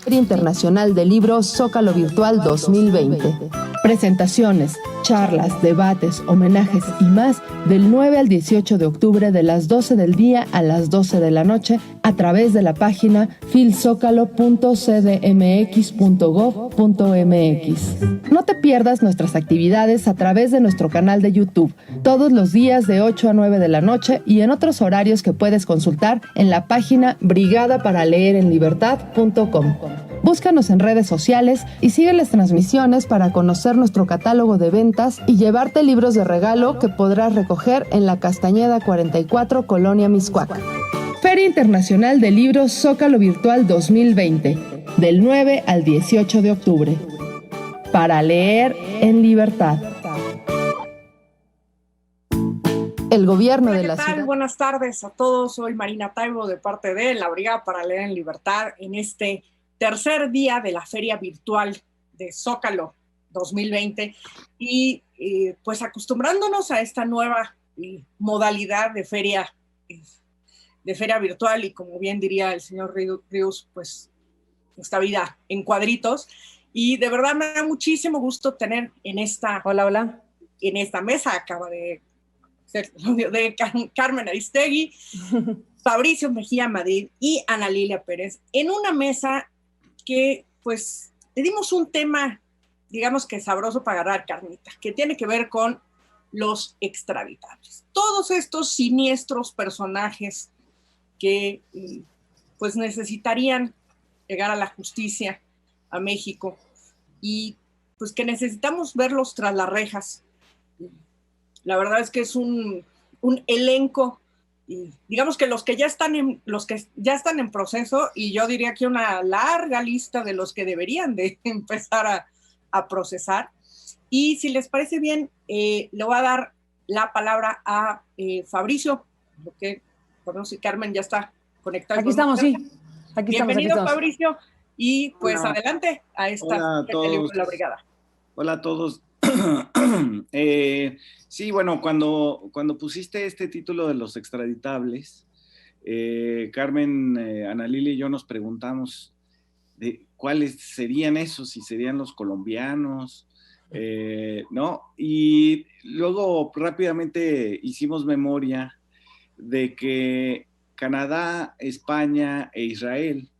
Feria Internacional del Libro Zócalo Virtual 2020. Presentaciones, charlas, debates, homenajes y más del 9 al 18 de octubre de las 12 del día a las 12 de la noche a través de la página filzocalo.cdmx.gov.mx. No te pierdas nuestras actividades a través de nuestro canal de YouTube, todos los días de 8 a 9 de la noche y en otros horarios que puedes consultar en la página brigadaparaLeerEnLibertad.com. Búscanos en redes sociales y sigue las transmisiones para conocer nuestro catálogo de ventas y llevarte libros de regalo que podrás recoger en la Castañeda 44, Colonia Mixcoac. Feria Internacional del Libro Zócalo Virtual 2020, del 9 al 18 de octubre. Para leer en libertad. El gobierno de la ciudad. Buenas tardes a todos. Soy Marina Taibo de parte de la Brigada para Leer en Libertad en este tercer día de la Feria Virtual de Zócalo 2020 y pues acostumbrándonos a esta nueva modalidad de feria virtual y como bien diría el señor Ríos, pues esta vida en cuadritos. Y de verdad me da muchísimo gusto tener en esta en esta mesa, acaba de Carmen Aristegui, Fabricio Mejía Madrid y Ana Lilia Pérez, en una mesa que pues le dimos un tema, digamos que sabroso para agarrar carnita, que tiene que ver con los extraditables. Todos estos siniestros personajes que pues necesitarían llegar a la justicia, a México, y pues que necesitamos verlos tras las rejas. La verdad es que es un elenco, y digamos que los que ya están en proceso, y yo diría que una larga lista de los que deberían de empezar a procesar. Y si les parece bien, le voy a dar la palabra a Fabricio, porque bueno, si Carmen ya está conectada. Aquí estamos, sí. Bienvenido, Fabricio, y pues Hola. adelante a esta Hola a todos. de la Brigada. Hola a todos. Sí, bueno, cuando pusiste este título de los extraditables, Carmen, Ana Lilia y yo nos preguntamos de cuáles serían esos, si serían los colombianos, ¿no? Y luego rápidamente hicimos memoria de que Canadá, España e Israel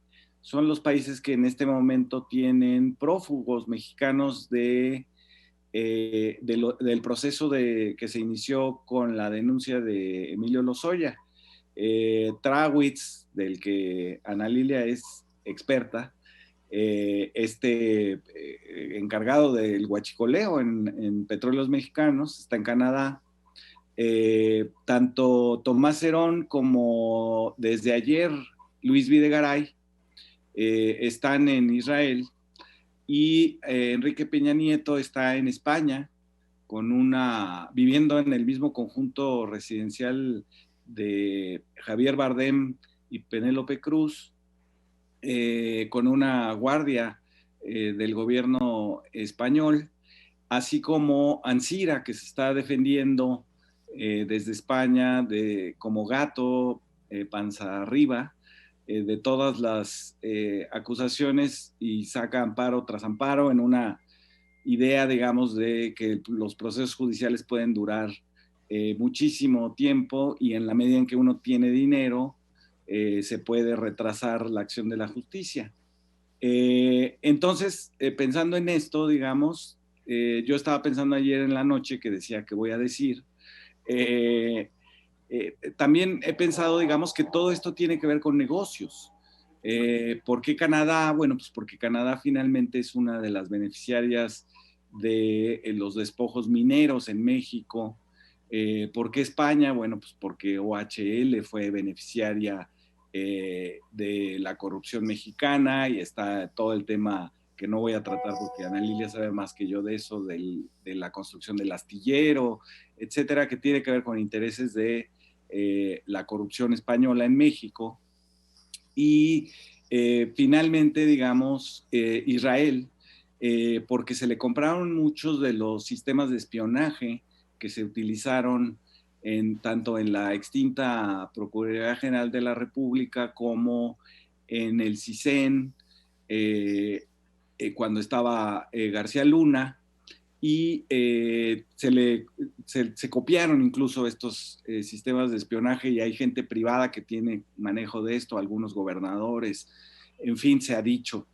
son los países que en este momento tienen prófugos mexicanos del proceso que se inició con la denuncia de Emilio Lozoya. Trawitz, del que Ana Lilia es experta, encargado del huachicoleo en petróleos mexicanos, está en Canadá. Tanto Tomás Herón como desde ayer Luis Videgaray están en Israel y Enrique Peña Nieto está en España viviendo en el mismo conjunto residencial de Javier Bardem y Penélope Cruz, con una guardia del gobierno español, así como Ancira, que se está defendiendo desde España como gato, panza arriba, de todas las acusaciones y saca amparo tras amparo en una idea, digamos, de que los procesos judiciales pueden durar muchísimo tiempo y en la medida en que uno tiene dinero, se puede retrasar la acción de la justicia. Entonces, pensando en esto, digamos, yo estaba pensando ayer en la noche que decía que voy a decir, también he pensado, digamos, que todo esto tiene que ver con negocios. ¿Por qué Canadá? Bueno, pues porque Canadá finalmente es una de las beneficiarias de los despojos mineros en México. ¿Por qué España? Bueno, pues porque OHL fue beneficiaria de la corrupción mexicana y está todo el tema que no voy a tratar porque Ana Lilia sabe más que yo de eso, de la construcción del astillero, etcétera, que tiene que ver con intereses de la corrupción española en México. Y finalmente, digamos, Israel, porque se le compraron muchos de los sistemas de espionaje que se utilizaron tanto en la extinta Procuraduría General de la República como en el CISEN, cuando estaba García Luna, y se copiaron incluso estos sistemas de espionaje, y hay gente privada que tiene manejo de esto, algunos gobernadores, en fin, se ha dicho.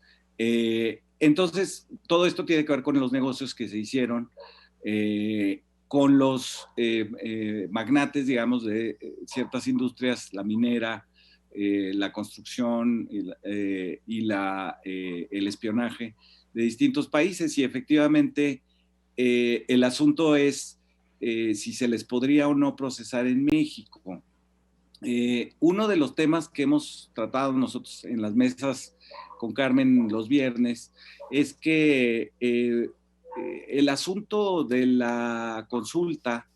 Entonces, todo esto tiene que ver con los negocios que se hicieron con los magnates, digamos, de ciertas industrias, la minera, la construcción y el espionaje de distintos países, y efectivamente el asunto es si se les podría o no procesar en México. Uno de los temas que hemos tratado nosotros en las mesas con Carmen los viernes es que el asunto de la consulta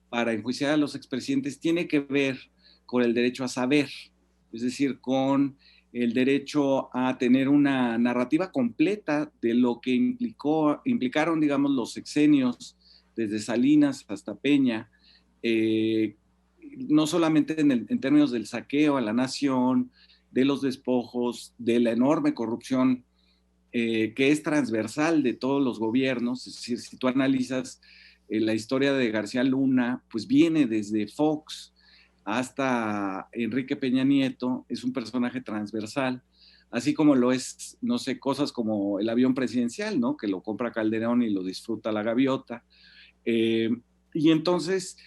para enjuiciar a los expresidentes tiene que ver con el derecho a saber, es decir, con el derecho a tener una narrativa completa de lo que implicaron, digamos, los sexenios desde Salinas hasta Peña, no solamente en términos del saqueo a la nación, de los despojos, de la enorme corrupción que es transversal de todos los gobiernos. Es decir, si tú analizas la historia de García Luna, pues viene desde Fox hasta Enrique Peña Nieto, es un personaje transversal, así como lo es, no sé, cosas como el avión presidencial, ¿no? Que lo compra Calderón y lo disfruta la gaviota. Y entonces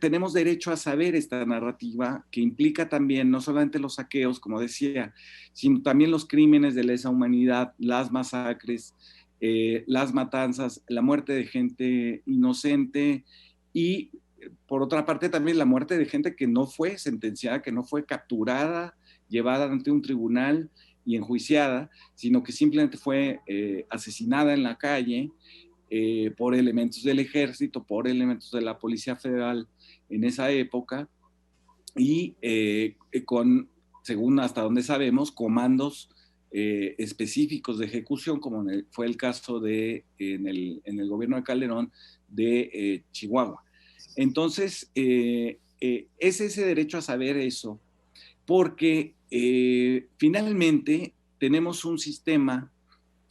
tenemos derecho a saber esta narrativa que implica también no solamente los saqueos, como decía, sino también los crímenes de lesa humanidad, las masacres, las matanzas, la muerte de gente inocente y, por otra parte, también la muerte de gente que no fue sentenciada, que no fue capturada, llevada ante un tribunal y enjuiciada, sino que simplemente fue asesinada en la calle por elementos del ejército, por elementos de la Policía Federal en esa época, y según hasta donde sabemos, comandos específicos de ejecución, como fue el caso en el gobierno de Calderón de Chihuahua. Entonces, es ese derecho a saber eso, porque finalmente tenemos un sistema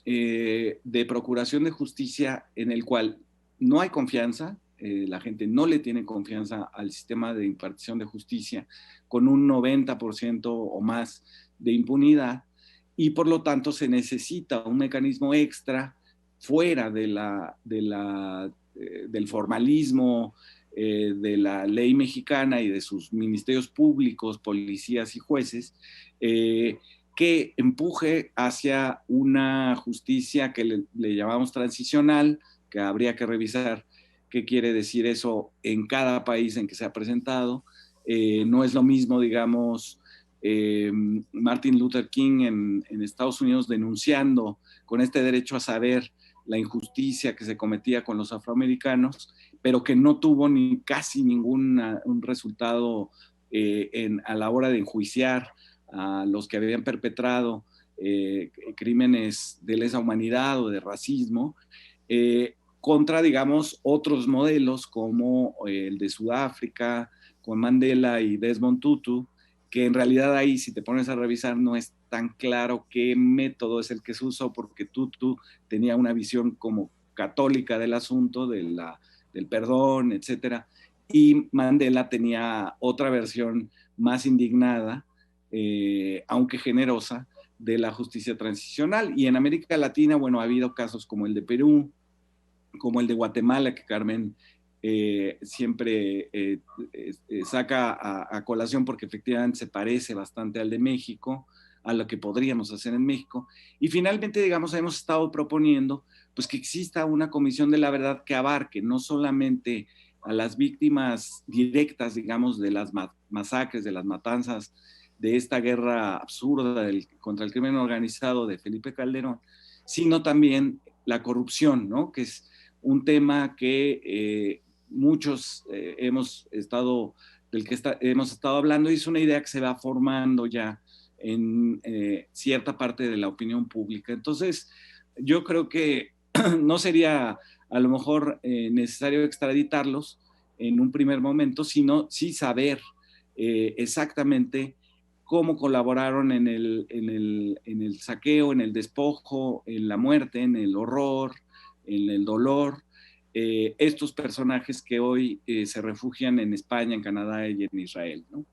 de procuración de justicia en el cual no hay confianza, la gente no le tiene confianza al sistema de impartición de justicia, con un 90% o más de impunidad, y por lo tanto se necesita un mecanismo extra fuera del formalismo de la ley mexicana y de sus ministerios públicos, policías y jueces, que empuje hacia una justicia que le llamamos transicional, que habría que revisar qué quiere decir eso en cada país en que se ha presentado. No es lo mismo, digamos, Martin Luther King en Estados Unidos denunciando con este derecho a saber la injusticia que se cometía con los afroamericanos, pero que no tuvo casi ningún resultado a la hora de enjuiciar a los que habían perpetrado crímenes de lesa humanidad o de racismo, contra, digamos, otros modelos como el de Sudáfrica, con Mandela y Desmond Tutu, que en realidad ahí, si te pones a revisar, no es tan claro qué método es el que se usó, porque Tutu tenía una visión como católica del asunto, del perdón, etcétera, y Mandela tenía otra versión más indignada, aunque generosa, de la justicia transicional. Y en América Latina, bueno, ha habido casos como el de Perú, como el de Guatemala, que Carmen siempre saca a colación, porque efectivamente se parece bastante al de México, a lo que podríamos hacer en México. Y finalmente, digamos, hemos estado proponiendo pues que exista una comisión de la verdad que abarque no solamente a las víctimas directas, digamos, de las masacres, de las matanzas, de esta guerra absurda contra el crimen organizado de Felipe Calderón, sino también la corrupción, ¿no? Que es un tema que muchos hemos estado hablando, y es una idea que se va formando ya en cierta parte de la opinión pública. Entonces, yo creo que no sería a lo mejor necesario extraditarlos en un primer momento, sino sí saber exactamente cómo colaboraron en el saqueo, en el despojo, en la muerte, en el horror, en el dolor, estos personajes que hoy se refugian en España, en Canadá y en Israel, ¿no?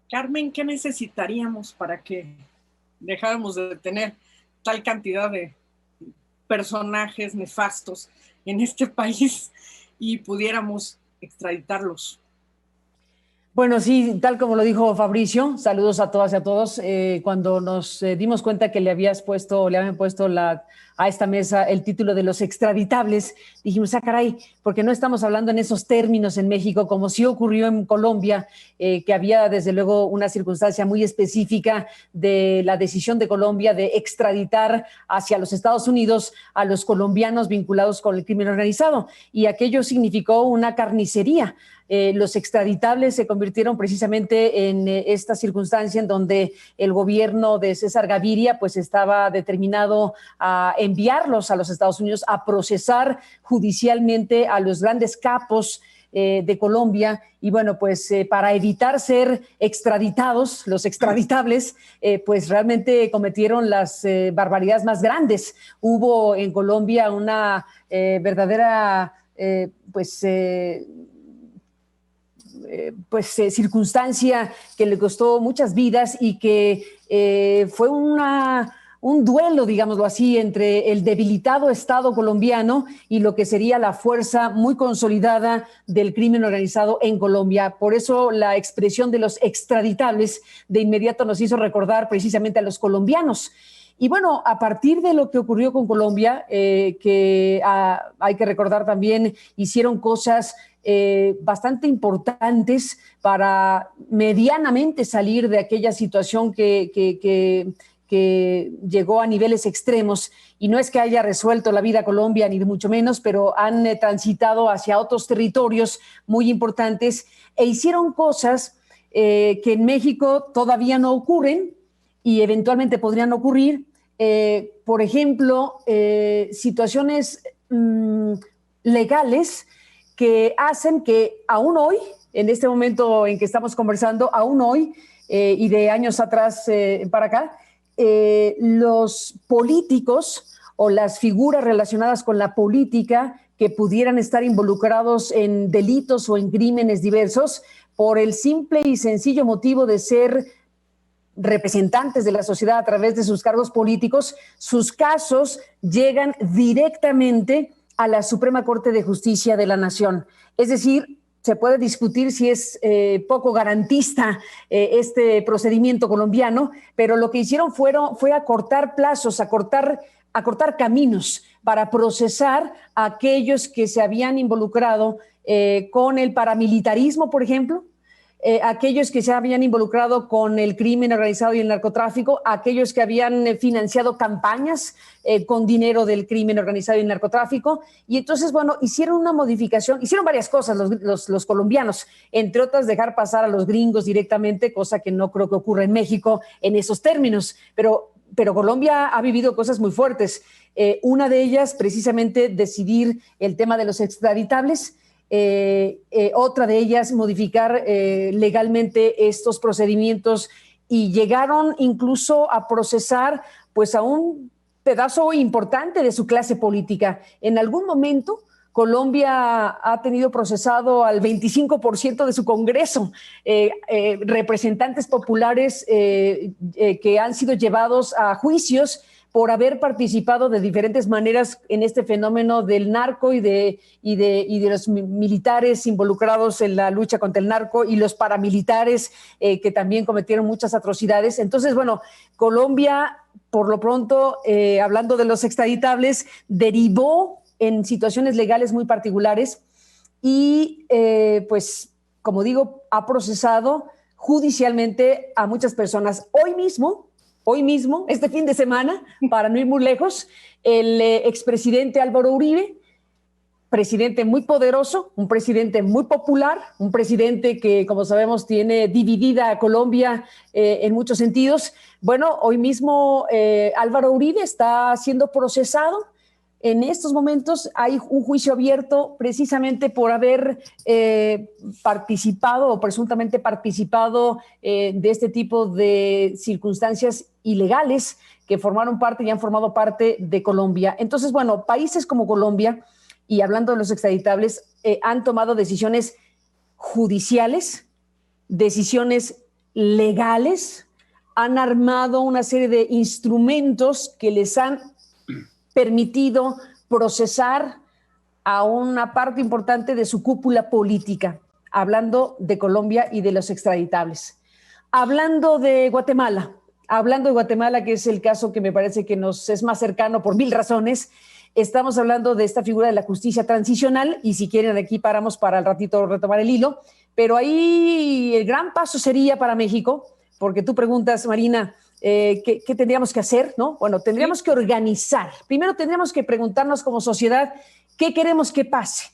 Carmen, ¿qué necesitaríamos para que dejáramos de tener tal cantidad de personajes nefastos en este país y pudiéramos extraditarlos? Bueno, sí, tal como lo dijo Fabricio, saludos a todas y a todos. Cuando nos dimos cuenta que le habían puesto a esta mesa el título de los extraditables, dijimos, caray, porque no estamos hablando en esos términos en México, como sí ocurrió en Colombia, que había desde luego una circunstancia muy específica de la decisión de Colombia de extraditar hacia los Estados Unidos a los colombianos vinculados con el crimen organizado. Y aquello significó una carnicería. Los extraditables se convirtieron precisamente en esta circunstancia en donde el gobierno de César Gaviria pues estaba determinado a enviarlos a los Estados Unidos a procesar judicialmente a los grandes capos de Colombia. Y bueno, pues para evitar ser extraditados, los extraditables, pues realmente cometieron las barbaridades más grandes. Hubo en Colombia una verdadera circunstancia que le costó muchas vidas y que fue un duelo, digámoslo así, entre el debilitado Estado colombiano y lo que sería la fuerza muy consolidada del crimen organizado en Colombia. Por eso la expresión de los extraditables de inmediato nos hizo recordar precisamente a los colombianos. Y bueno, a partir de lo que ocurrió con Colombia, hay que recordar también, hicieron cosas bastante importantes para medianamente salir de aquella situación que llegó a niveles extremos. Y no es que haya resuelto la vida Colombia, ni de mucho menos, pero han transitado hacia otros territorios muy importantes e hicieron cosas que en México todavía no ocurren y eventualmente podrían ocurrir. Por ejemplo, situaciones legales que hacen que aún hoy, en este momento en que estamos conversando, aún hoy y de años atrás para acá, los políticos o las figuras relacionadas con la política que pudieran estar involucrados en delitos o en crímenes diversos, por el simple y sencillo motivo de ser representantes de la sociedad a través de sus cargos políticos, sus casos llegan directamente a la Suprema Corte de Justicia de la Nación. Es decir, se puede discutir si es poco garantista este procedimiento colombiano, pero lo que hicieron fue acortar plazos, acortar caminos para procesar a aquellos que se habían involucrado con el paramilitarismo, por ejemplo, aquellos que se habían involucrado con el crimen organizado y el narcotráfico, aquellos que habían financiado campañas con dinero del crimen organizado y el narcotráfico. Y entonces, bueno, hicieron una modificación, hicieron varias cosas los colombianos, entre otras dejar pasar a los gringos directamente, cosa que no creo que ocurra en México en esos términos, pero Colombia ha vivido cosas muy fuertes. Una de ellas, precisamente, decidir el tema de los extraditables. Otra de ellas, modificar legalmente estos procedimientos, y llegaron incluso a procesar pues a un pedazo importante de su clase política. En algún momento Colombia ha tenido procesado al 25% de su Congreso, representantes populares que han sido llevados a juicios por haber participado de diferentes maneras en este fenómeno del narco y de los militares involucrados en la lucha contra el narco, y los paramilitares que también cometieron muchas atrocidades. Entonces, bueno, Colombia, por lo pronto, hablando de los extraditables, derivó en situaciones legales muy particulares y, pues, como digo, ha procesado judicialmente a muchas personas. Hoy mismo, este fin de semana, para no ir muy lejos, el expresidente Álvaro Uribe, presidente muy poderoso, un presidente muy popular, un presidente que, como sabemos, tiene dividida a Colombia en muchos sentidos. Bueno, hoy mismo Álvaro Uribe está siendo procesado en estos momentos hay un juicio abierto precisamente por haber participado o presuntamente participado de este tipo de circunstancias ilegales que formaron parte y han formado parte de Colombia. Entonces, bueno, países como Colombia, y hablando de los extraditables, han tomado decisiones judiciales, decisiones legales, han armado una serie de instrumentos que les han permitido procesar a una parte importante de su cúpula política, hablando de Colombia y de los extraditables. Hablando de Guatemala, que es el caso que me parece que nos es más cercano por 1000 razones, estamos hablando de esta figura de la justicia transicional, y si quieren aquí paramos para al ratito retomar el hilo, pero ahí el gran paso sería para México, porque tú preguntas, Marina, ¿qué tendríamos que hacer? ¿No? Bueno, tendríamos que organizar. Primero tendríamos que preguntarnos como sociedad qué queremos que pase.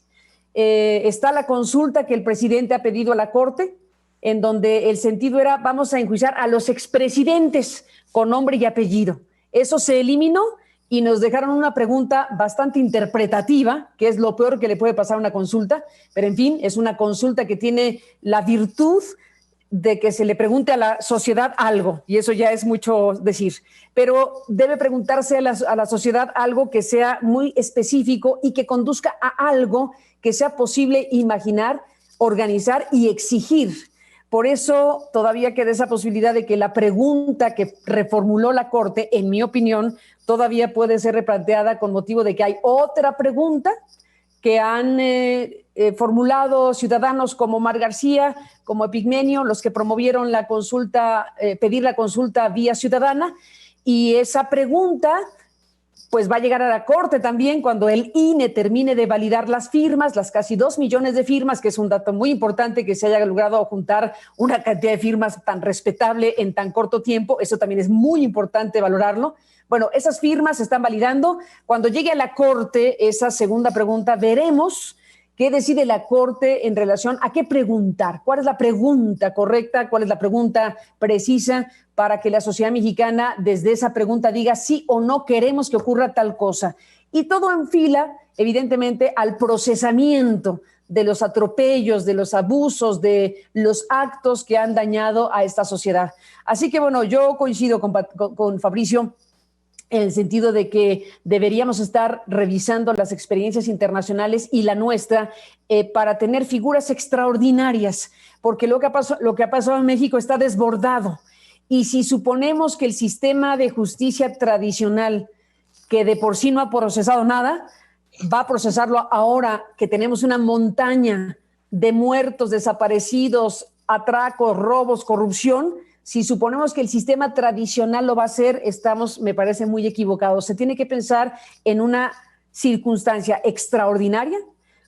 Está la consulta que el presidente ha pedido a la Corte, en donde el sentido era vamos a enjuiciar a los expresidentes con nombre y apellido. Eso se eliminó y nos dejaron una pregunta bastante interpretativa, que es lo peor que le puede pasar a una consulta, pero en fin, es una consulta que tiene la virtud de que se le pregunte a la sociedad algo, y eso ya es mucho decir, pero debe preguntarse a la sociedad algo que sea muy específico y que conduzca a algo que sea posible imaginar, organizar y exigir. Por eso todavía queda esa posibilidad de que la pregunta que reformuló la Corte, en mi opinión, todavía puede ser replanteada con motivo de que hay otra pregunta que han formulado ciudadanos como Mar García, como Epigmenio, los que promovieron la consulta, pedir la consulta vía ciudadana, y esa pregunta pues va a llegar a la Corte también cuando el INE termine de validar las firmas, las casi 2 millones de firmas, que es un dato muy importante que se haya logrado juntar una cantidad de firmas tan respetable en tan corto tiempo. Eso también es muy importante valorarlo. Bueno, esas firmas se están validando. Cuando llegue a la Corte esa segunda pregunta, veremos qué decide la Corte en relación a qué preguntar, cuál es la pregunta correcta, cuál es la pregunta precisa para que la sociedad mexicana desde esa pregunta diga sí o no queremos que ocurra tal cosa. Y todo en fila, evidentemente, al procesamiento de los atropellos, de los abusos, de los actos que han dañado a esta sociedad. Así que, bueno, yo coincido con Fabricio en el sentido de que deberíamos estar revisando las experiencias internacionales y la nuestra para tener figuras extraordinarias, porque lo que ha pasado en México está desbordado. Y si suponemos que el sistema de justicia tradicional, que de por sí no ha procesado nada, va a procesarlo ahora que tenemos una montaña de muertos, desaparecidos, atracos, robos, corrupción, si suponemos que el sistema tradicional lo va a hacer, estamos, me parece, muy equivocados. Se tiene que pensar en una circunstancia extraordinaria,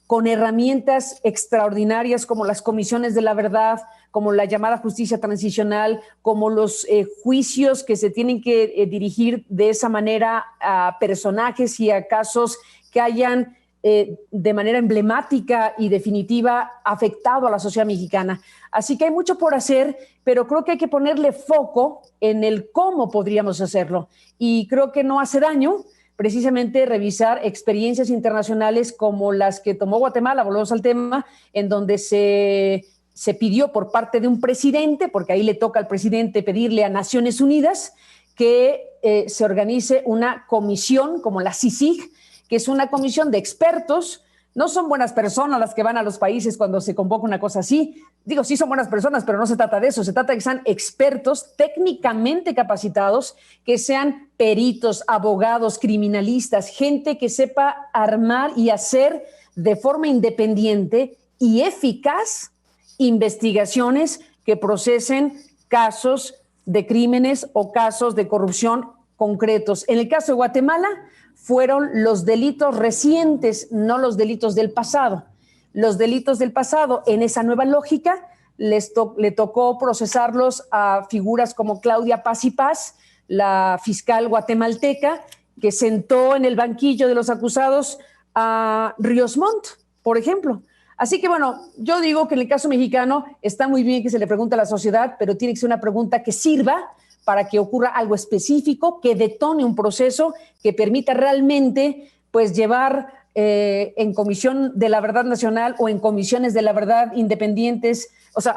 con herramientas extraordinarias como las comisiones de la verdad, como la llamada justicia transicional, como los juicios que se tienen que dirigir de esa manera a personajes y a casos que hayan de manera emblemática y definitiva afectado a la sociedad mexicana. Así que hay mucho por hacer, pero creo que hay que ponerle foco en el cómo podríamos hacerlo. Y creo que no hace daño precisamente revisar experiencias internacionales como las que tomó Guatemala, volvemos al tema, en donde se pidió por parte de un presidente, porque ahí le toca al presidente pedirle a Naciones Unidas que se organice una comisión como la CICIG, que es una comisión de expertos. No son buenas personas las que van a los países cuando se convoca una cosa así. Digo, sí son buenas personas, pero no se trata de eso. Se trata de que sean expertos técnicamente capacitados, que sean peritos, abogados, criminalistas, gente que sepa armar y hacer de forma independiente y eficaz investigaciones que procesen casos de crímenes o casos de corrupción concretos. En el caso de Guatemala, fueron los delitos recientes, no los delitos del pasado. Los delitos del pasado, en esa nueva lógica, le tocó procesarlos a figuras como Claudia Paz y Paz, la fiscal guatemalteca, que sentó en el banquillo de los acusados a Ríos Montt, por ejemplo. Así que, bueno, yo digo que en el caso mexicano está muy bien que se le pregunte a la sociedad, pero tiene que ser una pregunta que sirva para que ocurra algo específico, que detone un proceso que permita realmente pues llevar en Comisión de la Verdad Nacional o en comisiones de la verdad independientes. O sea,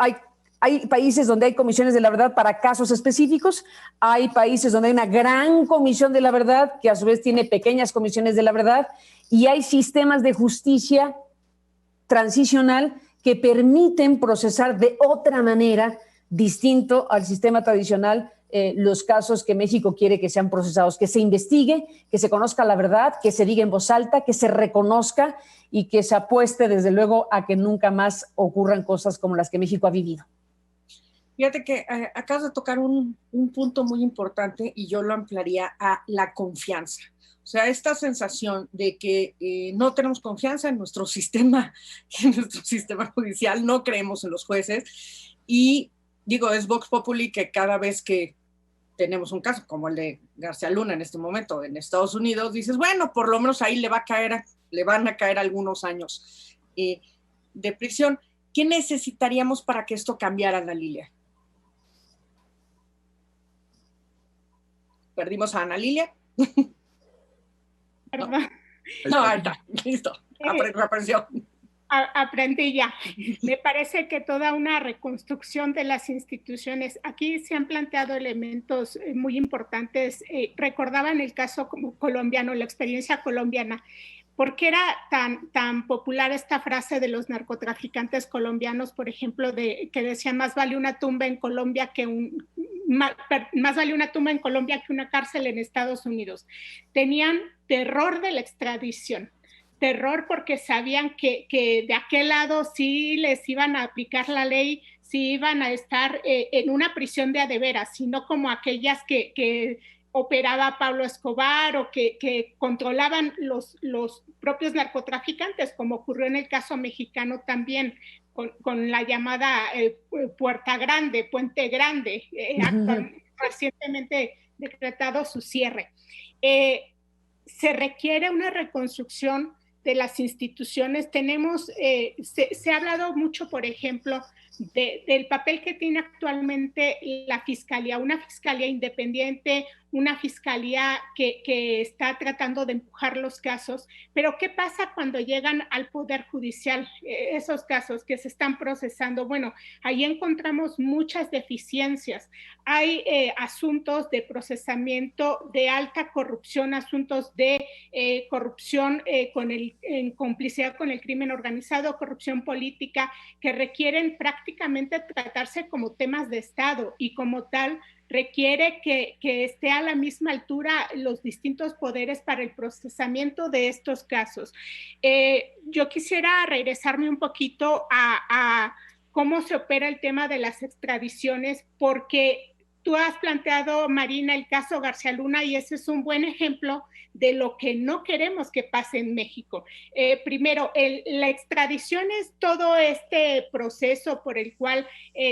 hay países donde hay comisiones de la verdad para casos específicos, hay países donde hay una gran comisión de la verdad que a su vez tiene pequeñas comisiones de la verdad, y hay sistemas de justicia transicional que permiten procesar de otra manera, distinto al sistema tradicional, los casos que México quiere que sean procesados, que se investigue, que se conozca la verdad, que se diga en voz alta, que se reconozca y que se apueste desde luego a que nunca más ocurran cosas como las que México ha vivido. Fíjate que acabas de tocar un punto muy importante y yo lo ampliaría a la confianza. O sea, esta sensación de que no tenemos confianza en nuestro sistema judicial, no creemos en los jueces, y digo, es Vox Populi que cada vez que tenemos un caso como el de García Luna en este momento en Estados Unidos, dices, bueno, por lo menos ahí le van a caer algunos años de prisión. ¿Qué necesitaríamos para que esto cambiara, Ana Lilia? ¿Perdimos a Ana Lilia? Perdón. No, ahí está, listo, apareció. Aprendí ya. Me parece que toda una reconstrucción de las instituciones, aquí se han planteado elementos muy importantes. Recordaban el caso como colombiano, la experiencia colombiana. ¿Por qué era tan popular esta frase de los narcotraficantes colombianos, por ejemplo, que decían más vale una tumba en Colombia que más vale una tumba en Colombia que una cárcel en Estados Unidos? Tenían terror de la extradición, terror porque sabían que de aquel lado sí les iban a aplicar la ley, sí iban a estar en una prisión de a de veras, sino como aquellas que operaba Pablo Escobar o que controlaban los propios narcotraficantes, como ocurrió en el caso mexicano también, con la llamada Puente Grande, recientemente decretado su cierre. Se requiere una reconstrucción de las instituciones. Se ha hablado mucho, por ejemplo, del papel que tiene actualmente la Fiscalía, una Fiscalía independiente, una Fiscalía que está tratando de empujar los casos, pero ¿qué pasa cuando llegan al Poder Judicial esos casos que se están procesando? Bueno, ahí encontramos muchas deficiencias. Hay asuntos de procesamiento de alta corrupción, asuntos de corrupción en complicidad con el crimen organizado, corrupción política, que requieren prácticamente tratarse como temas de Estado y como tal requiere que esté a la misma altura los distintos poderes para el procesamiento de estos casos. Yo quisiera regresarme un poquito a cómo se opera el tema de las extradiciones, porque tú has planteado, Marina, el caso García Luna, y ese es un buen ejemplo de lo que no queremos que pase en México. Primero, la extradición es todo este proceso por el cual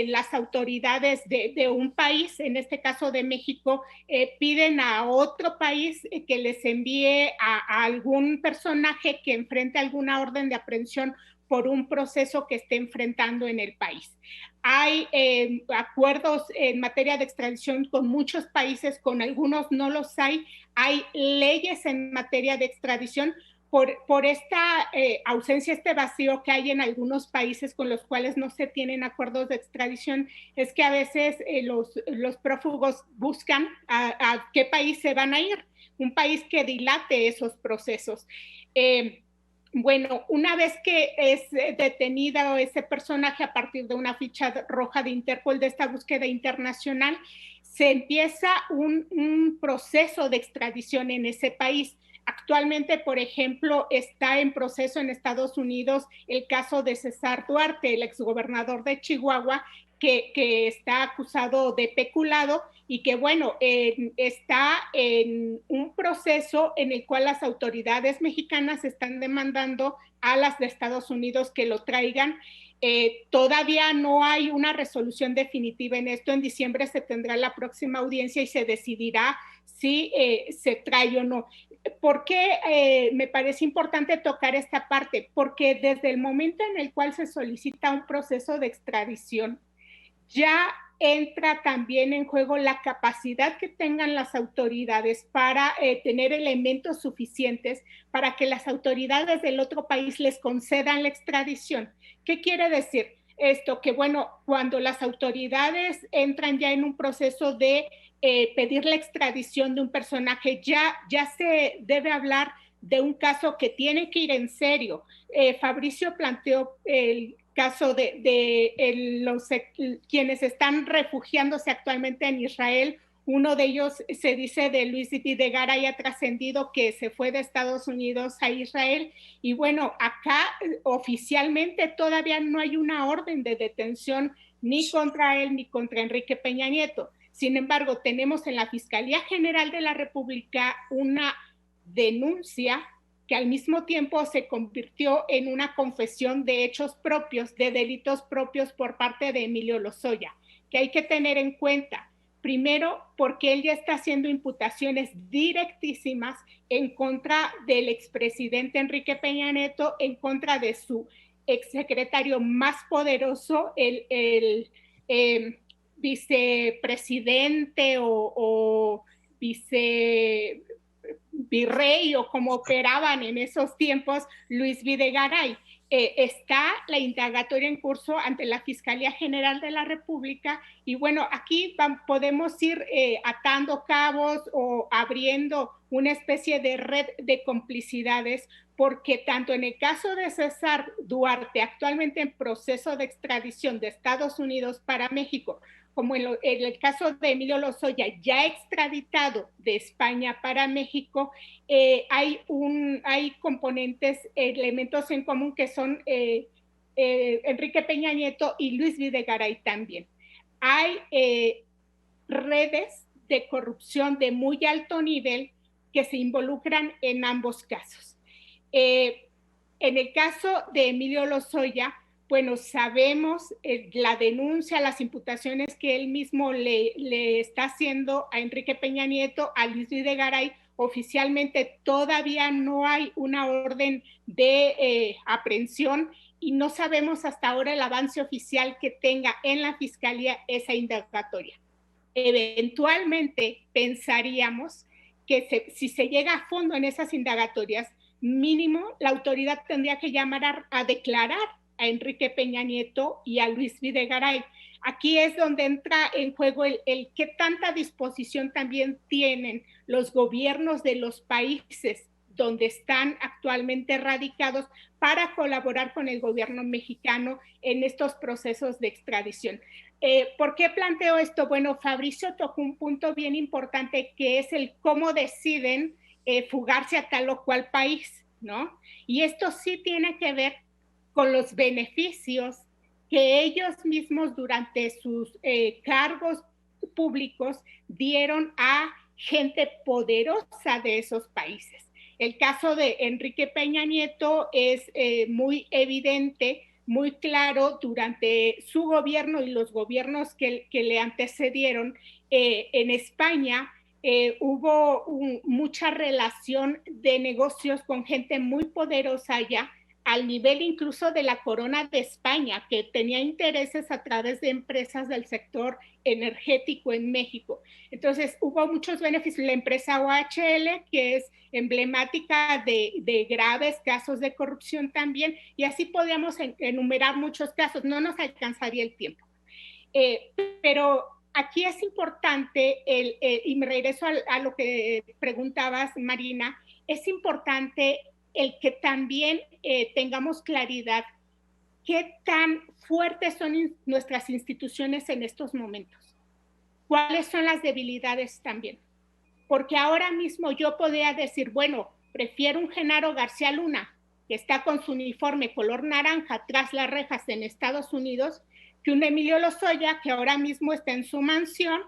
las autoridades de un país, en este caso de México, piden a otro país que les envíe a algún personaje que enfrente alguna orden de aprehensión por un proceso que esté enfrentando en el país. Hay acuerdos en materia de extradición con muchos países, con algunos no los hay. Hay leyes en materia de extradición por esta ausencia, este vacío que hay en algunos países con los cuales no se tienen acuerdos de extradición. Es que a veces los prófugos buscan a qué país se van a ir, un país que dilate esos procesos. Bueno, una vez que es detenido ese personaje a partir de una ficha roja de Interpol, de esta búsqueda internacional, se empieza un proceso de extradición en ese país. Actualmente, por ejemplo, está en proceso en Estados Unidos el caso de César Duarte, el exgobernador de Chihuahua, que está acusado de peculado y que, bueno, está en un proceso en el cual las autoridades mexicanas están demandando a las de Estados Unidos que lo traigan. Todavía no hay una resolución definitiva en esto. En diciembre se tendrá la próxima audiencia y se decidirá si se trae o no. ¿Por qué me parece importante tocar esta parte? Porque desde el momento en el cual se solicita un proceso de extradición, ya entra también en juego la capacidad que tengan las autoridades para tener elementos suficientes para que las autoridades del otro país les concedan la extradición. ¿Qué quiere decir esto? Que bueno, cuando las autoridades entran ya en un proceso de pedir la extradición de un personaje, ya se debe hablar de un caso que tiene que ir en serio. Fabricio planteó el caso de quienes están refugiándose actualmente en Israel. Uno de ellos se dice de Luis Videgaray, ha trascendido que se fue de Estados Unidos a Israel. Y bueno, acá oficialmente todavía no hay una orden de detención ni contra él ni contra Enrique Peña Nieto. Sin embargo, tenemos en la Fiscalía General de la República una denuncia que al mismo tiempo se convirtió en una confesión de hechos propios, de delitos propios por parte de Emilio Lozoya, que hay que tener en cuenta. Primero, porque él ya está haciendo imputaciones directísimas en contra del expresidente Enrique Peña Nieto, en contra de su exsecretario más poderoso, el vicepresidente o virrey o como operaban en esos tiempos, Luis Videgaray. Está la indagatoria en curso ante la Fiscalía General de la República y bueno, aquí podemos ir atando cabos o abriendo una especie de red de complicidades, porque tanto en el caso de César Duarte, actualmente en proceso de extradición de Estados Unidos para México, como en el caso de Emilio Lozoya, ya extraditado de España para México, hay componentes, elementos en común que son Enrique Peña Nieto y Luis Videgaray también. Hay redes de corrupción de muy alto nivel que se involucran en ambos casos. En el caso de Emilio Lozoya, bueno, sabemos la denuncia, las imputaciones que él mismo le está haciendo a Enrique Peña Nieto, a Luis Videgaray. Oficialmente todavía no hay una orden de aprehensión y no sabemos hasta ahora el avance oficial que tenga en la Fiscalía esa indagatoria. Eventualmente pensaríamos que si se llega a fondo en esas indagatorias, mínimo la autoridad tendría que llamar a declarar a Enrique Peña Nieto y a Luis Videgaray. Aquí es donde entra en juego el qué tanta disposición también tienen los gobiernos de los países donde están actualmente radicados para colaborar con el gobierno mexicano en estos procesos de extradición. ¿Por qué planteo esto? Bueno, Fabricio tocó un punto bien importante que es el cómo deciden fugarse a tal o cual país, ¿no? Y esto sí tiene que ver con los beneficios que ellos mismos durante sus cargos públicos dieron a gente poderosa de esos países. El caso de Enrique Peña Nieto es muy evidente, muy claro durante su gobierno y los gobiernos que le antecedieron. En España hubo mucha relación de negocios con gente muy poderosa allá, al nivel incluso de la Corona de España, que tenía intereses a través de empresas del sector energético en México. Entonces, hubo muchos beneficios. La empresa OHL, que es emblemática de graves casos de corrupción también, y así podríamos enumerar muchos casos. No nos alcanzaría el tiempo. Pero aquí es importante, y me regreso a lo que preguntabas, Marina, es importante el que también tengamos claridad qué tan fuertes son nuestras instituciones en estos momentos, cuáles son las debilidades también, porque ahora mismo yo podría decir, bueno, prefiero un Genaro García Luna que está con su uniforme color naranja tras las rejas en Estados Unidos, que un Emilio Lozoya que ahora mismo está en su mansión,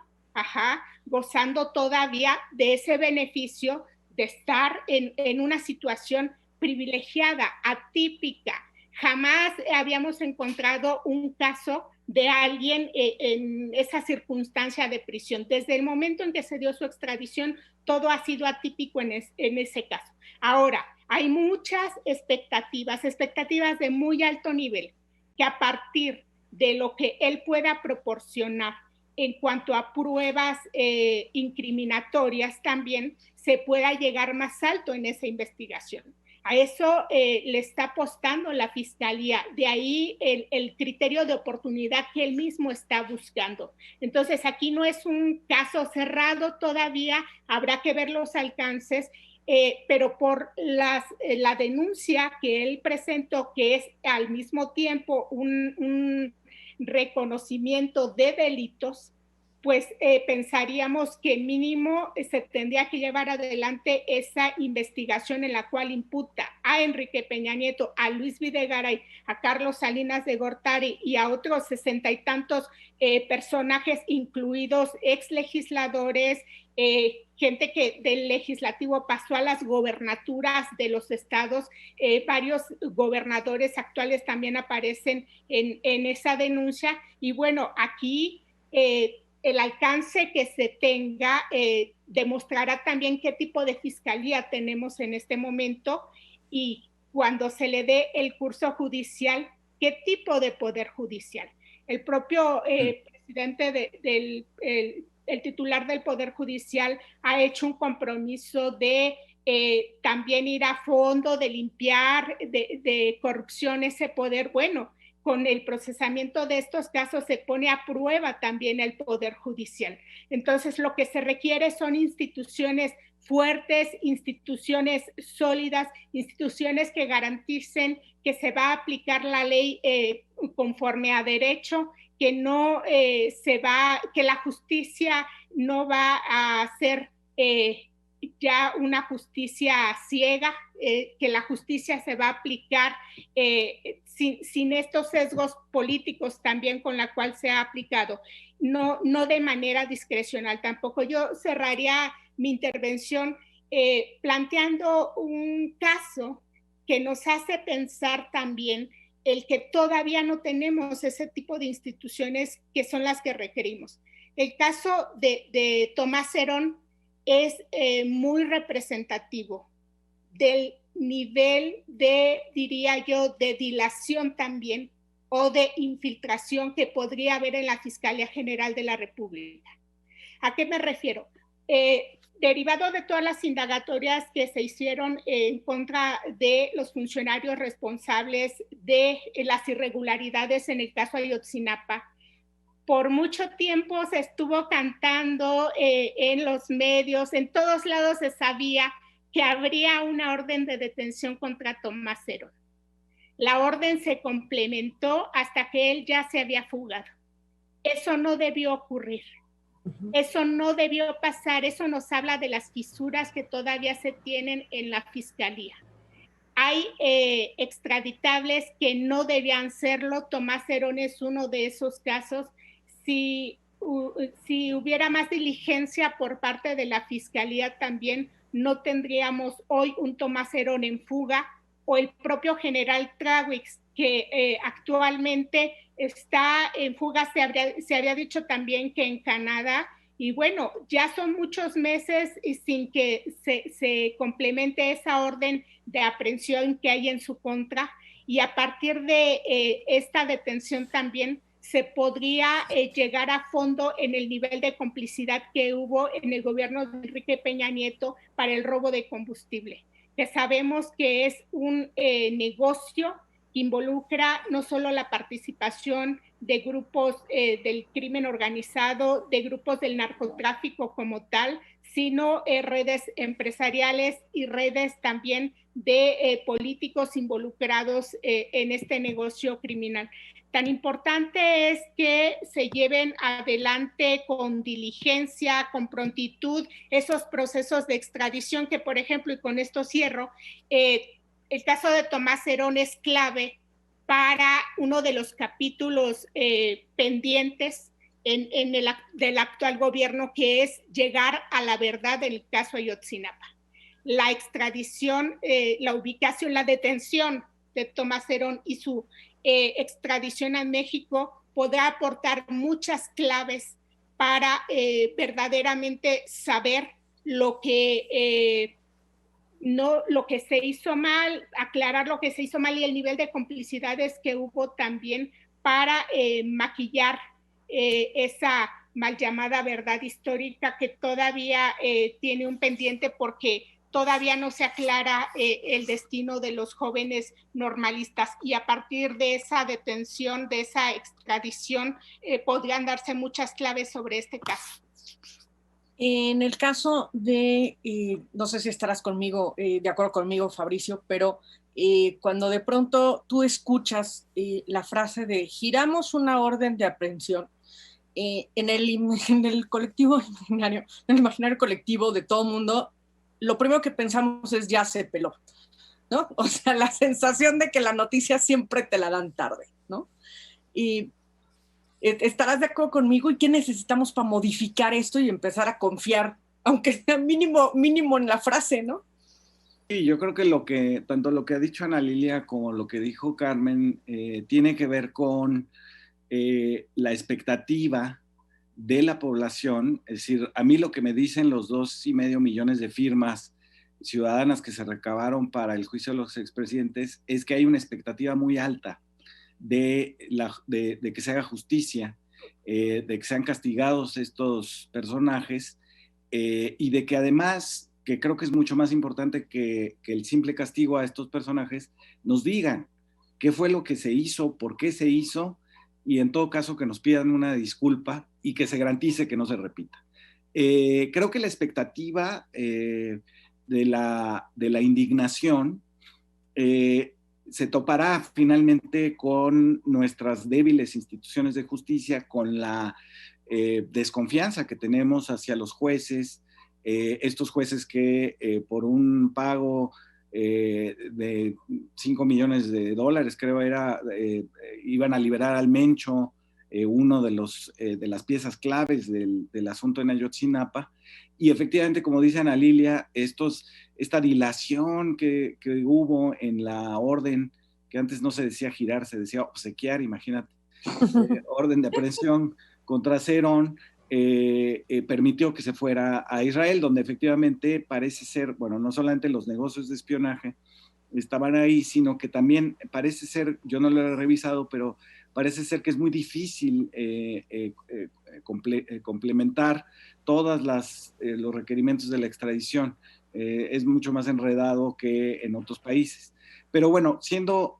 gozando todavía de ese beneficio de estar en una situación privilegiada, atípica. Jamás habíamos encontrado un caso de alguien en esa circunstancia de prisión. Desde el momento en que se dio su extradición, todo ha sido atípico en ese caso. Ahora, hay muchas expectativas de muy alto nivel, que a partir de lo que él pueda proporcionar en cuanto a pruebas incriminatorias también se pueda llegar más alto en esa investigación. A eso le está apostando la Fiscalía, de ahí el criterio de oportunidad que él mismo está buscando. Entonces, aquí no es un caso cerrado todavía, habrá que ver los alcances, pero por la denuncia que él presentó, que es al mismo tiempo un reconocimiento de delitos, pues pensaríamos que mínimo se tendría que llevar adelante esa investigación en la cual imputa a Enrique Peña Nieto, a Luis Videgaray, a Carlos Salinas de Gortari y a otros 60 y tantos personajes, incluidos ex legisladores, gente que del legislativo pasó a las gobernaturas de los estados, varios gobernadores actuales también aparecen en esa denuncia. Y bueno, aquí el alcance que se tenga demostrará también qué tipo de fiscalía tenemos en este momento y cuando se le dé el curso judicial, qué tipo de poder judicial. El propio presidente el titular del Poder Judicial ha hecho un compromiso de también ir a fondo, de limpiar de corrupción ese poder. Bueno, con el procesamiento de estos casos se pone a prueba también el Poder Judicial. Entonces, lo que se requiere son instituciones fuertes, instituciones sólidas, instituciones que garanticen que se va a aplicar la ley conforme a derecho, que no que la justicia no va a ser ya una justicia ciega, que la justicia se va a aplicar sin estos sesgos políticos también con la cual se ha aplicado, no de manera discrecional tampoco. Yo cerraría mi intervención planteando un caso que nos hace pensar también el que todavía no tenemos ese tipo de instituciones que son las que requerimos. El caso de Tomás Herón es muy representativo del nivel de, diría yo, de dilación también o de infiltración que podría haber en la Fiscalía General de la República. ¿A qué me refiero? Derivado de todas las indagatorias que se hicieron en contra de los funcionarios responsables de las irregularidades en el caso Ayotzinapa, por mucho tiempo se estuvo cantando en los medios, en todos lados se sabía que habría una orden de detención contra Tomás Herón. La orden se complementó hasta que él ya se había fugado. Eso no debió ocurrir. Eso no debió pasar. Eso nos habla de las fisuras que todavía se tienen en la Fiscalía. Hay extraditables que no debían serlo. Tomás Herón es uno de esos casos. Si hubiera más diligencia por parte de la Fiscalía también, no tendríamos hoy un Tomás Herón en fuga, o el propio general Trawix, que actualmente está en fuga, se había dicho también que en Canadá, y bueno, ya son muchos meses y sin que se complemente esa orden de aprehensión que hay en su contra, y a partir de esta detención también se podría llegar a fondo en el nivel de complicidad que hubo en el gobierno de Enrique Peña Nieto para el robo de combustible, que sabemos que es un negocio que involucra no solo la participación de grupos del crimen organizado, de grupos del narcotráfico como tal, sino redes empresariales y redes también de políticos involucrados en este negocio criminal. Tan importante es que se lleven adelante con diligencia, con prontitud, esos procesos de extradición que, por ejemplo, y con esto cierro, el caso de Tomás Herón es clave para uno de los capítulos pendientes del actual gobierno, que es llegar a la verdad del caso Ayotzinapa. La extradición, la ubicación, la detención de Tomás Herón y su extradición a México podrá aportar muchas claves para verdaderamente saber lo que se hizo mal, aclarar lo que se hizo mal y el nivel de complicidades que hubo también para maquillar esa mal llamada verdad histórica que todavía tiene un pendiente porque todavía no se aclara el destino de los jóvenes normalistas, y a partir de esa detención, de esa extradición, podrían darse muchas claves sobre este caso. En el caso de, no sé si estarás conmigo, de acuerdo conmigo, Fabricio, pero cuando de pronto tú escuchas la frase de giramos una orden de aprehensión, en el colectivo imaginario, en el imaginario colectivo de todo mundo, lo primero que pensamos es ya se peló, ¿no? O sea, la sensación de que la noticia siempre te la dan tarde, ¿no? Y estarás de acuerdo conmigo, y qué necesitamos para modificar esto y empezar a confiar, aunque sea mínimo en la frase, ¿no? Sí, yo creo que tanto lo que ha dicho Ana Lilia como lo que dijo Carmen tiene que ver con la expectativa de la población. Es decir, a mí lo que me dicen los 2,5 millones de firmas ciudadanas que se recabaron para el juicio de los expresidentes es que hay una expectativa muy alta de que se haga justicia, de que sean castigados estos personajes y de que además, que creo que es mucho más importante que el simple castigo a estos personajes, nos digan qué fue lo que se hizo, por qué se hizo, y en todo caso que nos pidan una disculpa y que se garantice que no se repita. Creo que la expectativa de la indignación se topará finalmente con nuestras débiles instituciones de justicia, con la desconfianza que tenemos hacia los jueces, estos jueces que por un pago de $5 millones, creo era, iban a liberar al Mencho, uno de las piezas claves del asunto en Ayotzinapa, y efectivamente, como dice Ana Lilia, esta dilación que hubo en la orden, que antes no se decía girar, se decía obsequiar, imagínate, orden de aprehensión contra Cerón, permitió que se fuera a Israel, donde efectivamente parece ser, bueno, no solamente los negocios de espionaje estaban ahí, sino que también parece ser, yo no lo he revisado, pero parece ser que es muy difícil complementar todos los requerimientos de la extradición. Es mucho más enredado que en otros países. Pero bueno, siendo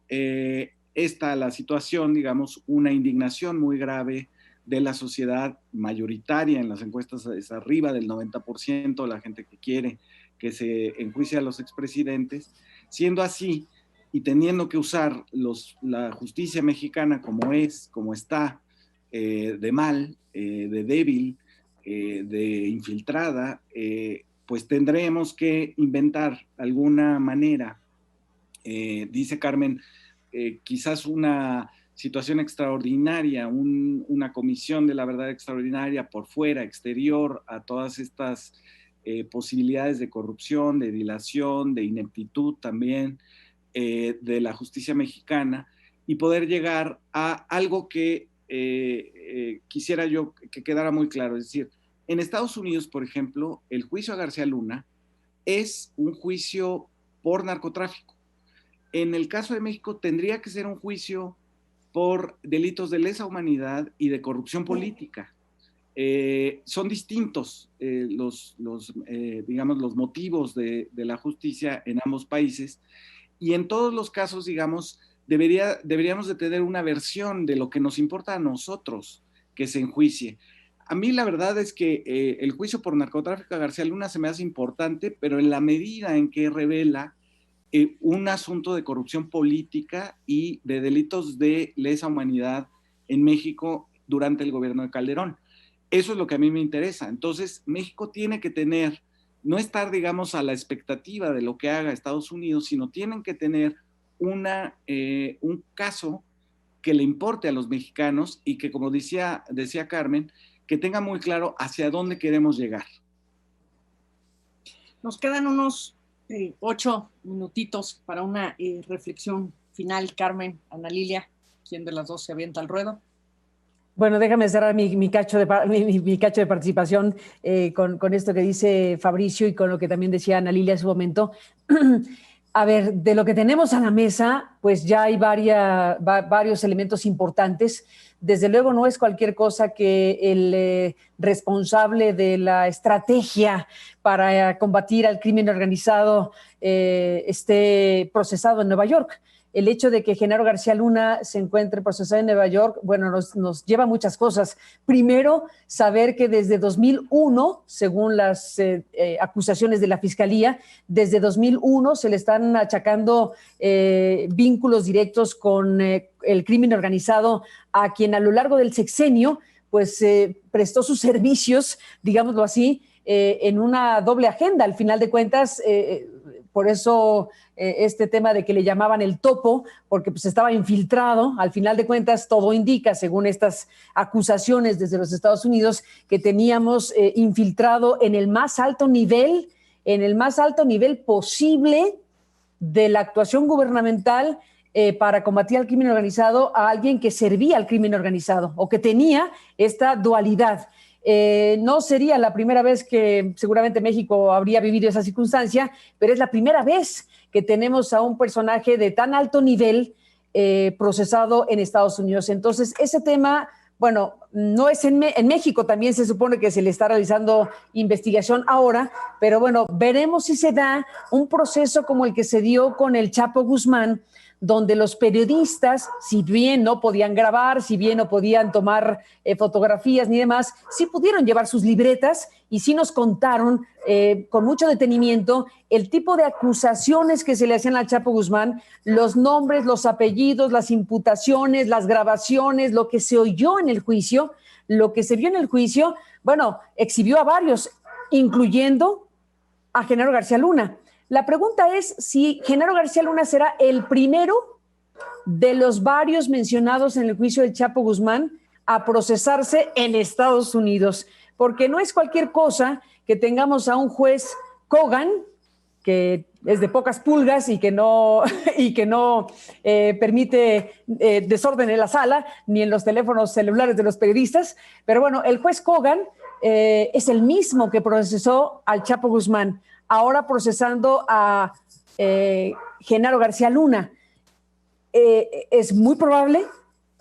esta la situación, digamos, una indignación muy grave de la sociedad mayoritaria en las encuestas, es arriba del 90% la gente que quiere que se enjuicie a los expresidentes. Siendo así, y teniendo que usar la justicia mexicana como está, de mal, de débil, de infiltrada, pues tendremos que inventar alguna manera, dice Carmen, quizás una situación extraordinaria, una comisión de la verdad extraordinaria por fuera, exterior a todas estas posibilidades de corrupción, de dilación, de ineptitud también de la justicia mexicana, y poder llegar a algo que quisiera yo que quedara muy claro. Es decir, en Estados Unidos, por ejemplo, el juicio a García Luna es un juicio por narcotráfico. En el caso de México tendría que ser un juicio por delitos de lesa humanidad y de corrupción política. Son distintos digamos, los motivos de la justicia en ambos países, y en todos los casos, digamos, deberíamos de tener una versión de lo que nos importa a nosotros que se enjuicie. A mí la verdad es que el juicio por narcotráfico a García Luna se me hace importante, pero en la medida en que revela un asunto de corrupción política y de delitos de lesa humanidad en México durante el gobierno de Calderón. Eso es lo que a mí me interesa. Entonces, México tiene que tener, no estar, digamos, a la expectativa de lo que haga Estados Unidos, sino tienen que tener un caso que le importe a los mexicanos y que, como decía Carmen, que tenga muy claro hacia dónde queremos llegar. Nos quedan unos 8 minutitos para una reflexión final. Carmen, Ana Lilia, ¿quién de las dos se avienta al ruedo? Bueno, déjame cerrar mi cacho de participación con esto que dice Fabricio y con lo que también decía Ana Lilia hace un momento. A ver, de lo que tenemos a la mesa, pues ya hay varios elementos importantes. Desde luego no es cualquier cosa que el responsable de la estrategia para combatir al crimen organizado esté procesado en Nueva York. El hecho de que Genaro García Luna se encuentre procesado en Nueva York, bueno, nos lleva a muchas cosas. Primero, saber que desde 2001, según las acusaciones de la Fiscalía, desde 2001 se le están achacando vínculos directos con el crimen organizado a quien a lo largo del sexenio pues prestó sus servicios, digámoslo así, en una doble agenda. Al final de cuentas, por eso este tema de que le llamaban el topo, porque pues estaba infiltrado. Al final de cuentas, todo indica, según estas acusaciones desde los Estados Unidos, que teníamos infiltrado en el más alto nivel posible de la actuación gubernamental para combatir al crimen organizado a alguien que servía al crimen organizado o que tenía esta dualidad. No sería la primera vez que seguramente México habría vivido esa circunstancia, pero es la primera vez que tenemos a un personaje de tan alto nivel procesado en Estados Unidos. Entonces, ese tema, bueno, no es en México, también se supone que se le está realizando investigación ahora, pero bueno, veremos si se da un proceso como el que se dio con el Chapo Guzmán, donde los periodistas, si bien no podían grabar, si bien no podían tomar fotografías ni demás, sí pudieron llevar sus libretas y sí nos contaron con mucho detenimiento el tipo de acusaciones que se le hacían al Chapo Guzmán, los nombres, los apellidos, las imputaciones, las grabaciones, lo que se oyó en el juicio, lo que se vio en el juicio, bueno, exhibió a varios, incluyendo a Genaro García Luna. La pregunta es si Genaro García Luna será el primero de los varios mencionados en el juicio del Chapo Guzmán a procesarse en Estados Unidos, porque no es cualquier cosa que tengamos a un juez Kogan, que es de pocas pulgas y que no permite desorden en la sala ni en los teléfonos celulares de los periodistas, pero bueno, el juez Kogan es el mismo que procesó al Chapo Guzmán, ahora procesando a Genaro García Luna. Es muy probable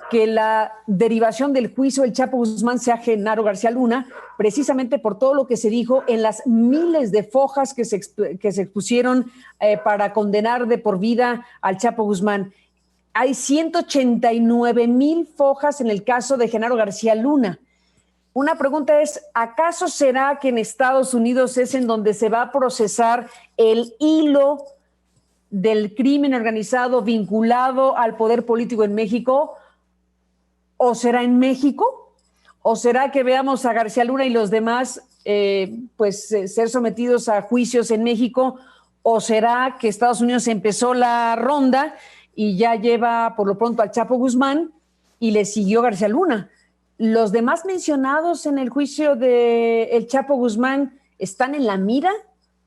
que la derivación del juicio del Chapo Guzmán sea Genaro García Luna, precisamente por todo lo que se dijo en las miles de fojas que se expusieron para condenar de por vida al Chapo Guzmán. Hay 189,000 fojas en el caso de Genaro García Luna. Una pregunta es, ¿acaso será que en Estados Unidos es en donde se va a procesar el hilo del crimen organizado vinculado al poder político en México? ¿O será en México? ¿O será que veamos a García Luna y los demás ser sometidos a juicios en México? ¿O será que Estados Unidos empezó la ronda y ya lleva por lo pronto al Chapo Guzmán y le siguió García Luna? ¿Los demás mencionados en el juicio del Chapo Guzmán están en la mira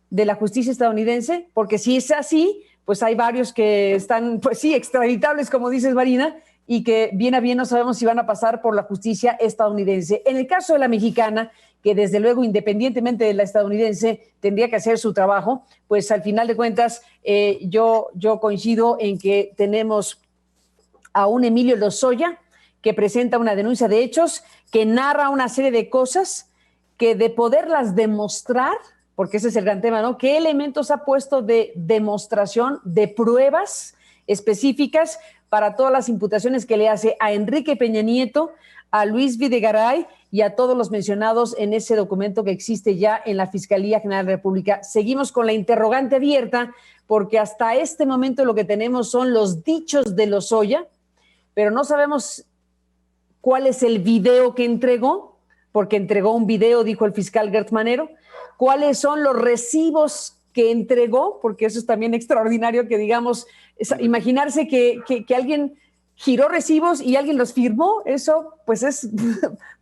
de la justicia estadounidense? Porque si es así, pues hay varios que están, pues sí, extraditables, como dices, Marina, y que bien a bien no sabemos si van a pasar por la justicia estadounidense. En el caso de la mexicana, que desde luego, independientemente de la estadounidense, tendría que hacer su trabajo, pues al final de cuentas yo coincido en que tenemos a un Emilio Lozoya, que presenta una denuncia de hechos, que narra una serie de cosas que de poderlas demostrar, porque ese es el gran tema, ¿no? ¿Qué elementos ha puesto de demostración, de pruebas específicas para todas las imputaciones que le hace a Enrique Peña Nieto, a Luis Videgaray y a todos los mencionados en ese documento que existe ya en la Fiscalía General de la República? Seguimos con la interrogante abierta, porque hasta este momento lo que tenemos son los dichos de Lozoya, pero no sabemos cuál es el video que entregó, porque entregó un video, dijo el fiscal Gertz Manero, cuáles son los recibos que entregó, porque eso es también extraordinario que digamos, imaginarse que alguien giró recibos y alguien los firmó, eso pues es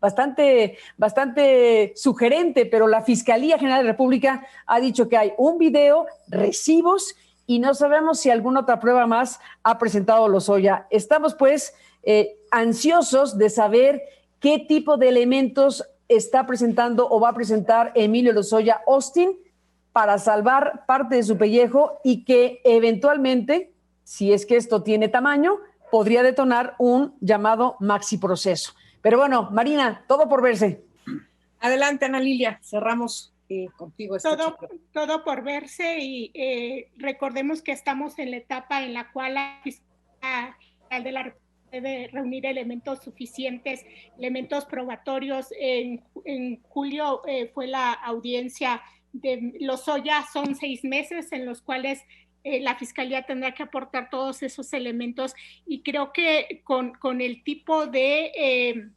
bastante sugerente, pero la Fiscalía General de la República ha dicho que hay un video, recibos, y no sabemos si alguna otra prueba más ha presentado Lozoya. Estamos pues ansiosos de saber qué tipo de elementos está presentando o va a presentar Emilio Lozoya Austin para salvar parte de su pellejo y que eventualmente, si es que esto tiene tamaño, podría detonar un llamado maxi proceso. Pero bueno, Marina, todo por verse. Adelante, Ana Lilia, cerramos contigo. Todo por verse y recordemos que estamos en la etapa en la cual la Fiscalía General de la República debe reunir elementos suficientes, elementos probatorios. En julio fue la audiencia de Lozoya, son 6 meses en los cuales la Fiscalía tendrá que aportar todos esos elementos y creo que con el tipo de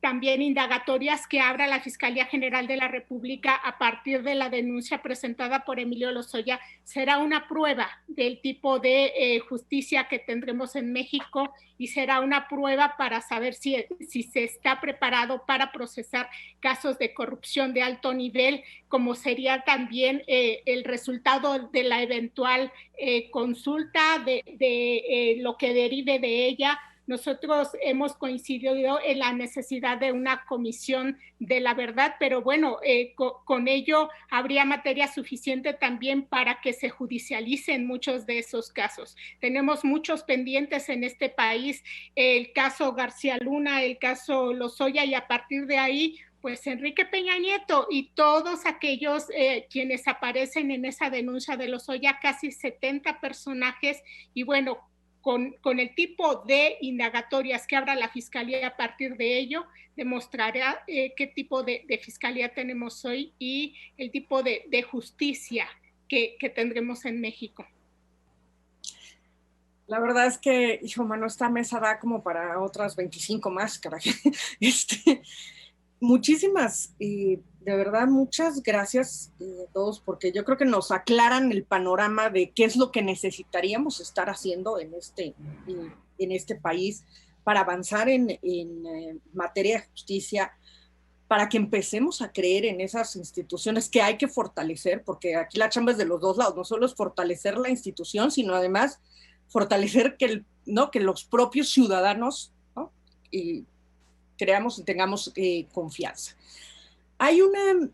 también indagatorias que abra la Fiscalía General de la República a partir de la denuncia presentada por Emilio Lozoya, será una prueba del tipo de justicia que tendremos en México y será una prueba para saber si se está preparado para procesar casos de corrupción de alto nivel, como sería también el resultado de la eventual consulta, de lo que derive de ella. Nosotros hemos coincidido en la necesidad de una comisión de la verdad, pero bueno, con ello habría materia suficiente también para que se judicialicen muchos de esos casos. Tenemos muchos pendientes en este país, el caso García Luna, el caso Lozoya, y a partir de ahí, pues Enrique Peña Nieto y todos aquellos quienes aparecen en esa denuncia de Lozoya, casi 70 personajes, y bueno, con el tipo de indagatorias que abra la Fiscalía a partir de ello, demostrará qué tipo de fiscalía tenemos hoy y el tipo de justicia que tendremos en México. La verdad es que, hijo mano, esta mesa da como para otras 25 más, caray. Muchísimas, de verdad, muchas gracias a todos, porque yo creo que nos aclaran el panorama de qué es lo que necesitaríamos estar haciendo en este país para avanzar en materia de justicia, para que empecemos a creer en esas instituciones que hay que fortalecer, porque aquí la chamba es de los dos lados, no solo es fortalecer la institución, sino además fortalecer que los propios ciudadanos, ¿no?, y creamos y tengamos confianza. Hay una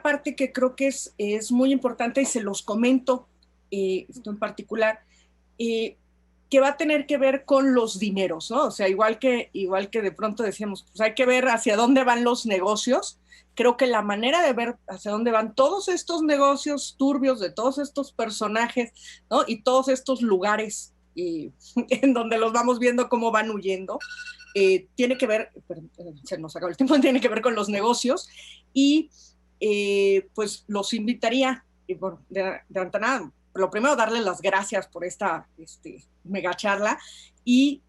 parte que creo que es muy importante y se los comento, esto en particular, que va a tener que ver con los dineros, ¿no? O sea, igual que de pronto decíamos, pues hay que ver hacia dónde van los negocios. Creo que la manera de ver hacia dónde van todos estos negocios turbios de todos estos personajes, ¿no?, y todos estos lugares en donde los vamos viendo cómo van huyendo, tiene que ver, se nos acabó el tiempo, tiene que ver con los negocios y pues los invitaría, de antemano, lo primero, darles las gracias por esta mega charla y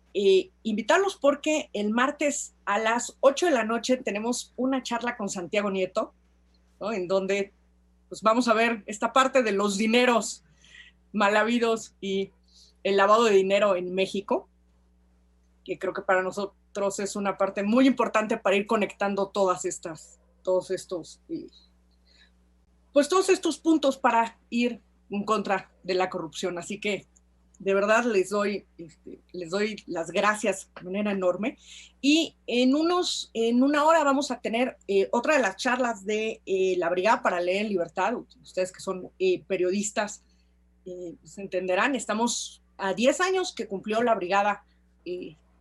invitarlos porque el martes a las 8 de la noche tenemos una charla con Santiago Nieto, ¿no?, en donde pues vamos a ver esta parte de los dineros mal habidos y el lavado de dinero en México, que creo que para nosotros es una parte muy importante para ir conectando todos estos puntos para ir en contra de la corrupción. Así que de verdad les doy las gracias de manera enorme. Y en una hora vamos a tener otra de las charlas de la Brigada para Leer en Libertad. Ustedes que son periodistas se entenderán, estamos a 10 años que cumplió la Brigada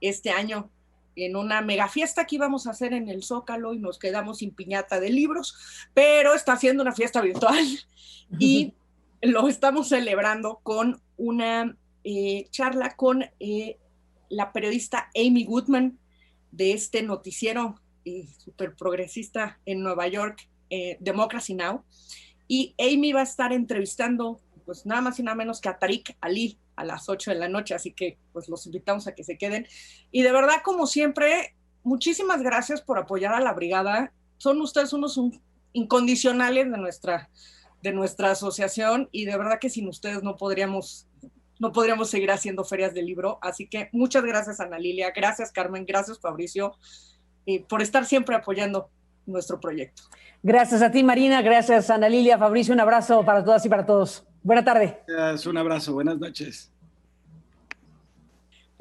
este año en una mega fiesta que íbamos a hacer en el Zócalo y nos quedamos sin piñata de libros, pero está haciendo una fiesta virtual y lo estamos celebrando con una charla con la periodista Amy Goodman de este noticiero súper progresista en Nueva York, Democracy Now! Y Amy va a estar entrevistando pues nada más y nada menos que a Tariq Ali a las 8 de la noche, así que pues los invitamos a que se queden. Y de verdad, como siempre, muchísimas gracias por apoyar a la Brigada. Son ustedes unos incondicionales de nuestra asociación y de verdad que sin ustedes no podríamos seguir haciendo ferias de libro. Así que muchas gracias, Ana Lilia, gracias, Carmen, gracias, Fabricio, por estar siempre apoyando nuestro proyecto. Gracias a ti, Marina, gracias, Ana Lilia, Fabricio, un abrazo para todas y para todos. Buena tarde. Un abrazo, buenas noches.